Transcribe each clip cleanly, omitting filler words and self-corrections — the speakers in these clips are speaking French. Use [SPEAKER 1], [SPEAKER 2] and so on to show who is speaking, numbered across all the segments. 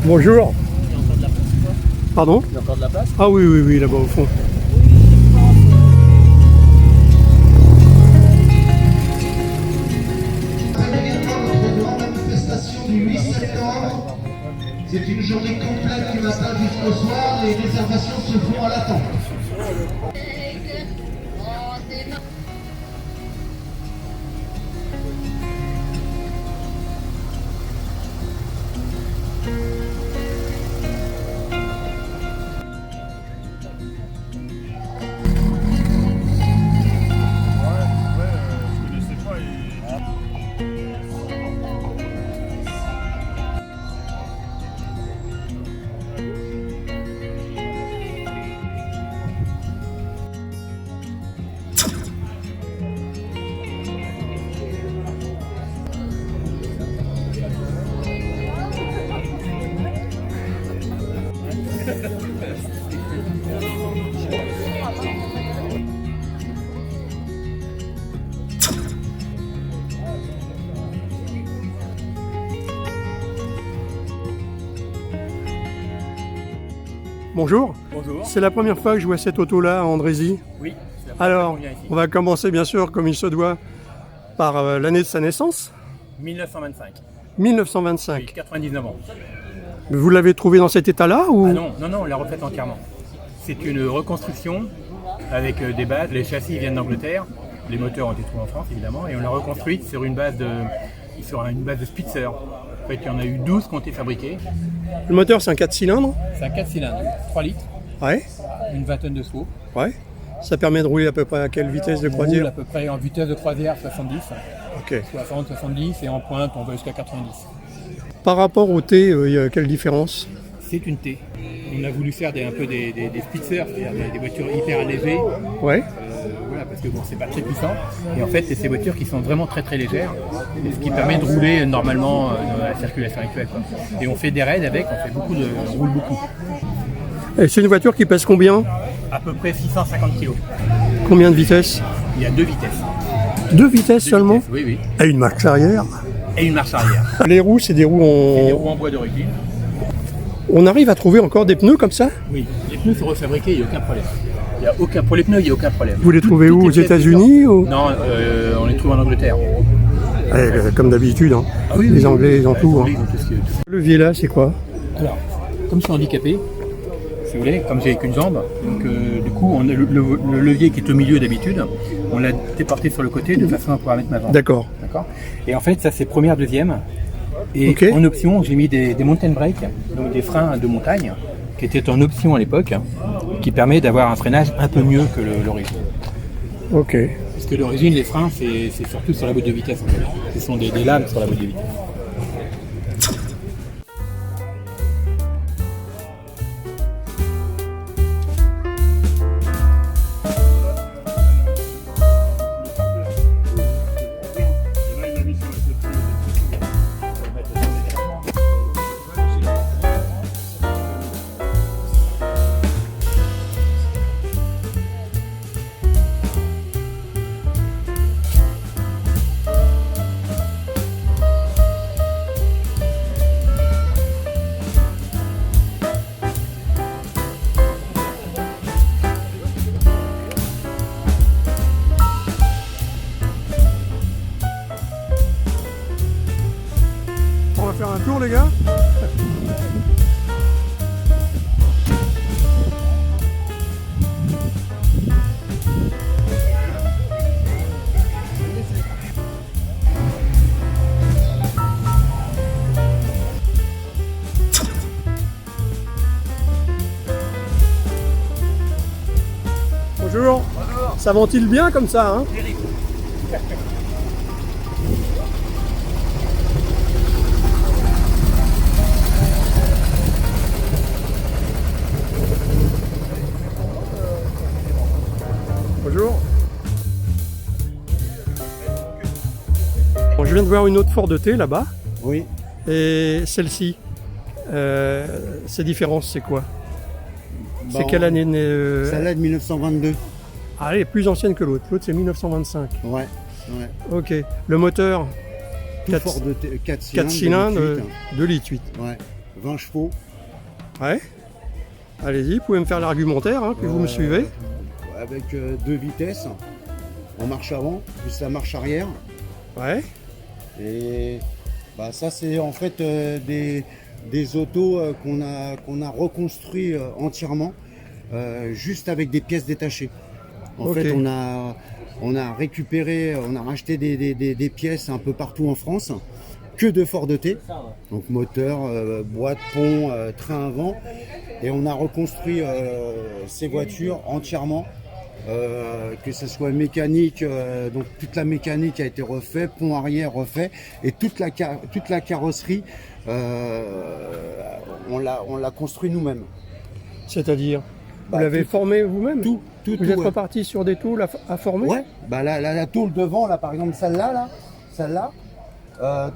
[SPEAKER 1] Bonjour.
[SPEAKER 2] Il y a encore de la place ou quoi?
[SPEAKER 1] Pardon?
[SPEAKER 2] Il y a encore de la place?
[SPEAKER 1] Ah oui, oui, oui, là-bas au fond.
[SPEAKER 3] C'est une journée complète du matin jusqu'au soir. Les réservations se font à l'attente.
[SPEAKER 1] Bonjour.
[SPEAKER 2] Bonjour.
[SPEAKER 1] C'est la première fois que je vois cette auto-là à Andrézy.
[SPEAKER 2] Oui. c'est la première
[SPEAKER 1] Alors,
[SPEAKER 2] fois qu'on vient ici.
[SPEAKER 1] on va commencer bien sûr, comme il se doit, par l'année de sa naissance,
[SPEAKER 2] 1925.
[SPEAKER 1] 1925.
[SPEAKER 2] Oui, 99 ans.
[SPEAKER 1] Vous l'avez trouvé dans cet état-là ou...
[SPEAKER 2] Ah non, on l'a refaite entièrement. C'est une reconstruction avec des bases. Les châssis viennent d'Angleterre. Les moteurs ont été trouvés en France, évidemment. Et on l'a reconstruite sur une base de Spitzer. En fait, il y en a eu 12 qui ont été fabriqués.
[SPEAKER 1] Le moteur, c'est un 4 cylindres.
[SPEAKER 2] C'est un 4 cylindres, 3 litres,
[SPEAKER 1] Ouais,
[SPEAKER 2] une vingtaine de chevaux.
[SPEAKER 1] ouais. Ça permet de rouler à peu près à quelle vitesse de
[SPEAKER 2] On roule
[SPEAKER 1] croisière?
[SPEAKER 2] à peu près en vitesse de croisière 70,
[SPEAKER 1] Ok.
[SPEAKER 2] 60, 70 et en pointe on va jusqu'à 90.
[SPEAKER 1] Par rapport au T, il y a quelle différence?
[SPEAKER 2] C'est une T. On a voulu faire un peu des Spitzer, c'est-à-dire des voitures hyper allégées.
[SPEAKER 1] Ouais.
[SPEAKER 2] Voilà, parce que bon, c'est pas très puissant. Et en fait, c'est ces voitures qui sont vraiment très très légères, et ce qui permet de rouler normalement dans la circulation actuelle, quoi. Et on fait des raids avec, on roule beaucoup.
[SPEAKER 1] Et c'est une voiture qui pèse combien?
[SPEAKER 2] À peu près 650 kg.
[SPEAKER 1] Combien de vitesses?
[SPEAKER 2] Il y a 2 vitesses.
[SPEAKER 1] 2 vitesses
[SPEAKER 2] Deux
[SPEAKER 1] seulement?
[SPEAKER 2] vitesses, oui, oui.
[SPEAKER 1] Et une marche arrière.
[SPEAKER 2] Et une marche arrière.
[SPEAKER 1] Les roues, c'est des roues
[SPEAKER 2] Et des
[SPEAKER 1] en...
[SPEAKER 2] roues en bois d'origine.
[SPEAKER 1] On arrive à trouver encore des pneus comme ça?
[SPEAKER 2] Oui, les pneus sont refabriqués, il n'y a aucun problème. Pour les pneus, il n'y a aucun problème.
[SPEAKER 1] Vous les trouvez
[SPEAKER 2] Toutes
[SPEAKER 1] où? Aux
[SPEAKER 2] les pièces
[SPEAKER 1] États-Unis ou...
[SPEAKER 2] Non, on les trouve en Angleterre.
[SPEAKER 1] Comme d'habitude, hein.
[SPEAKER 2] Ah oui,
[SPEAKER 1] Les Anglais, ils ont tout.
[SPEAKER 2] Anglais,
[SPEAKER 1] Hein.
[SPEAKER 2] ils ont tout ce qu'il y a.
[SPEAKER 1] Le levier là, c'est quoi?
[SPEAKER 2] Alors, comme je suis handicapé, si vous voulez, comme j'ai qu'une jambe, donc du coup, on a le levier qui est au milieu d'habitude, on l'a déporté sur le côté de façon à pouvoir mettre ma jambe.
[SPEAKER 1] D'accord.
[SPEAKER 2] D'accord. Et en fait, ça c'est première, deuxième. Et
[SPEAKER 1] Ok.
[SPEAKER 2] en option, j'ai mis des mountain brakes, donc des freins de montagne, qui étaient en option à l'époque, qui permet d'avoir un freinage un peu mieux que l'origine.
[SPEAKER 1] Ok.
[SPEAKER 2] Parce que l'origine, les freins, c'est surtout sur la boîte de vitesse en fait. Ce sont des lames sur la boîte de vitesse.
[SPEAKER 1] On va faire un tour, les gars? Bonjour. Bonjour. Ça ventile bien comme ça, hein? Bonjour. Bon, je viens de voir une autre Ford T là-bas.
[SPEAKER 4] Oui,
[SPEAKER 1] Et celle-ci, ces différences, c'est quoi? C'est
[SPEAKER 4] Bon,
[SPEAKER 1] quelle année
[SPEAKER 4] celle-là de 1922.
[SPEAKER 1] Ah, elle est plus ancienne que l'autre. L'autre, c'est 1925.
[SPEAKER 4] Ouais, ouais.
[SPEAKER 1] Ok. Le moteur,
[SPEAKER 4] Tout
[SPEAKER 1] 4
[SPEAKER 4] fort de 4
[SPEAKER 1] 4 cylindres,
[SPEAKER 4] cylindres.
[SPEAKER 1] 2 litres 8.
[SPEAKER 4] Ouais. 20 chevaux.
[SPEAKER 1] Ouais. Allez-y, vous pouvez me faire l'argumentaire, hein, puis vous me suivez.
[SPEAKER 4] Avec 2 vitesses en marche avant, plus la marche arrière.
[SPEAKER 1] Ouais.
[SPEAKER 4] Et bah, ça, c'est en fait des autos qu'on a reconstruit entièrement, juste avec des pièces détachées. En fait, on a récupéré, on a racheté des pièces un peu partout en France, que de Ford T, donc moteur, boîte, pont, train avant, et on a reconstruit ces voitures entièrement, que ce soit mécanique, donc toute la mécanique a été refaite, pont arrière refait, et toute la carrosserie, on l'a construit nous-mêmes.
[SPEAKER 1] C'est-à-dire, vous
[SPEAKER 4] Bah,
[SPEAKER 1] l'avez
[SPEAKER 4] tout-
[SPEAKER 1] formé vous-même?
[SPEAKER 4] Tout,
[SPEAKER 1] Vous êtes
[SPEAKER 4] ouais.
[SPEAKER 1] reparti sur des tools à former?
[SPEAKER 4] Ouais, bah la tôle devant, là, par exemple, celle-là,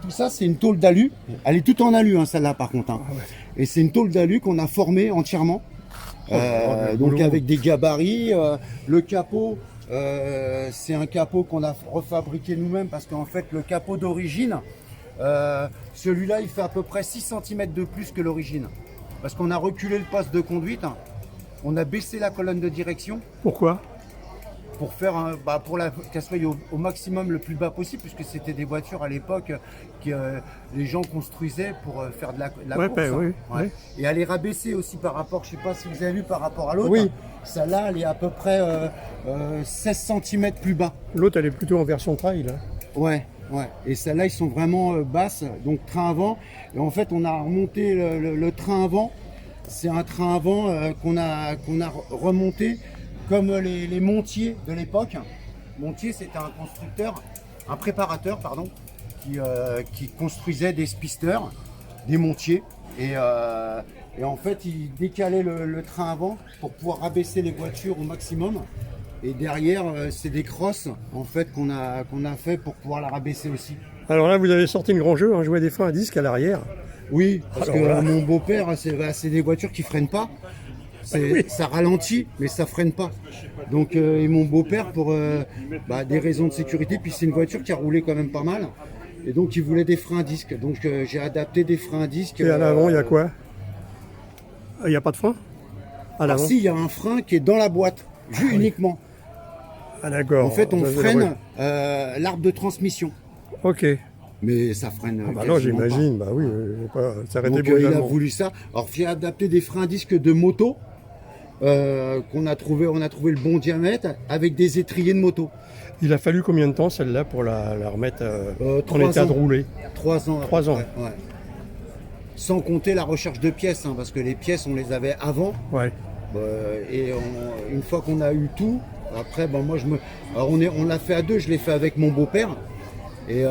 [SPEAKER 4] tout ça, c'est une tôle d'alu. Elle est toute en alu, hein, celle-là, par contre. Hein.
[SPEAKER 1] Ah ouais.
[SPEAKER 4] Et c'est une tôle d'alu qu'on a formée entièrement.
[SPEAKER 1] le
[SPEAKER 4] Donc
[SPEAKER 1] boulot.
[SPEAKER 4] avec des gabarits. Le capot, c'est un capot qu'on a refabriqué nous-mêmes parce qu'en fait, le capot d'origine, celui-là, il fait à peu près 6 cm de plus que l'origine. Parce qu'on a reculé le poste de conduite, hein. On a baissé la colonne de direction
[SPEAKER 1] Pourquoi?
[SPEAKER 4] pour faire qu'elle soit au maximum le plus bas possible, puisque c'était des voitures à l'époque que les gens construisaient pour faire de la
[SPEAKER 1] Ouais,
[SPEAKER 4] course.
[SPEAKER 1] ben, oui,
[SPEAKER 4] Ouais.
[SPEAKER 1] oui.
[SPEAKER 4] Et elle est rabaissée aussi par rapport, je sais pas si vous avez vu, par rapport à l'autre.
[SPEAKER 1] Oui.
[SPEAKER 4] Celle-là, elle est à peu près 16 cm plus bas.
[SPEAKER 1] L'autre, elle est plutôt en version trail. Là.
[SPEAKER 4] Ouais. Et celles-là, ils sont vraiment basses, donc train avant. Et en fait, on a remonté le train avant. C'est un train avant qu'on a remonté comme les Montiers de l'époque. Montier, c'était un préparateur, pardon, qui construisait des speedsters, des Montiers. Et en fait, il décalait le train avant pour pouvoir rabaisser les voitures au maximum. Et derrière, c'est des crosses en fait qu'on a fait pour pouvoir la rabaisser aussi.
[SPEAKER 1] Alors là, vous avez sorti le grand jeu, hein, jouer des freins à disque à l'arrière.
[SPEAKER 4] Oui, parce
[SPEAKER 1] Alors
[SPEAKER 4] que
[SPEAKER 1] là.
[SPEAKER 4] mon beau-père, c'est des voitures qui freinent pas. Ça ralentit, mais ça freine pas. Donc, et mon beau-père, pour des raisons de sécurité, puis c'est une voiture qui a roulé quand même pas mal. Et donc, il voulait des freins à disque. Donc, j'ai adapté des freins à disque.
[SPEAKER 1] Et à l'avant, il y a quoi? Il n'y a pas de frein? À
[SPEAKER 4] Ah
[SPEAKER 1] l'avant?
[SPEAKER 4] si, il y a un frein qui est dans la boîte, uniquement.
[SPEAKER 1] Ah d'accord.
[SPEAKER 4] En fait, on
[SPEAKER 1] Ça, c'est
[SPEAKER 4] freine l'arbre de transmission.
[SPEAKER 1] Ok.
[SPEAKER 4] Mais ça freine.
[SPEAKER 1] Ah bah non,
[SPEAKER 4] quasiment pas.
[SPEAKER 1] j'imagine. Bah oui, pas s'arrêter
[SPEAKER 4] Donc il a
[SPEAKER 1] brutalement.
[SPEAKER 4] voulu ça. Alors j'ai adapté des freins à disque de moto qu'on a trouvé. On a trouvé le bon diamètre avec des étriers de moto.
[SPEAKER 1] Il a fallu combien de temps celle-là pour la remettre en
[SPEAKER 4] 3
[SPEAKER 1] état
[SPEAKER 4] ans.
[SPEAKER 1] de rouler?
[SPEAKER 4] 3 ans.
[SPEAKER 1] 3 ans.
[SPEAKER 4] Ouais. Sans compter la recherche de pièces, hein, parce que les pièces on les avait avant.
[SPEAKER 1] Ouais.
[SPEAKER 4] Une fois qu'on a eu tout, après moi alors on l'a fait à deux. Je l'ai fait avec mon beau-père. Et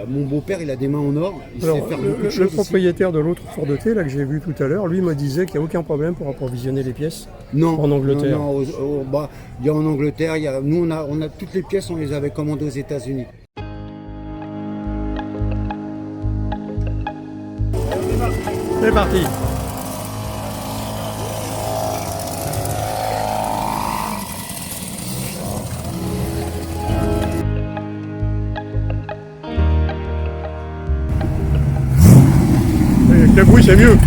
[SPEAKER 4] mon beau-père, il a des mains en or. Il sait
[SPEAKER 1] Alors,
[SPEAKER 4] faire beaucoup de
[SPEAKER 1] le
[SPEAKER 4] choses aussi.
[SPEAKER 1] propriétaire de l'autre Ford T là que j'ai vu tout à l'heure, lui me disait qu'il n'y a aucun problème pour approvisionner les pièces.
[SPEAKER 4] Non,
[SPEAKER 1] en Angleterre.
[SPEAKER 4] Non, il y a en Angleterre. Nous, on a toutes les pièces, on les avait commandées aux États-Unis.
[SPEAKER 1] C'est parti. Avec le bruit, c'est mieux.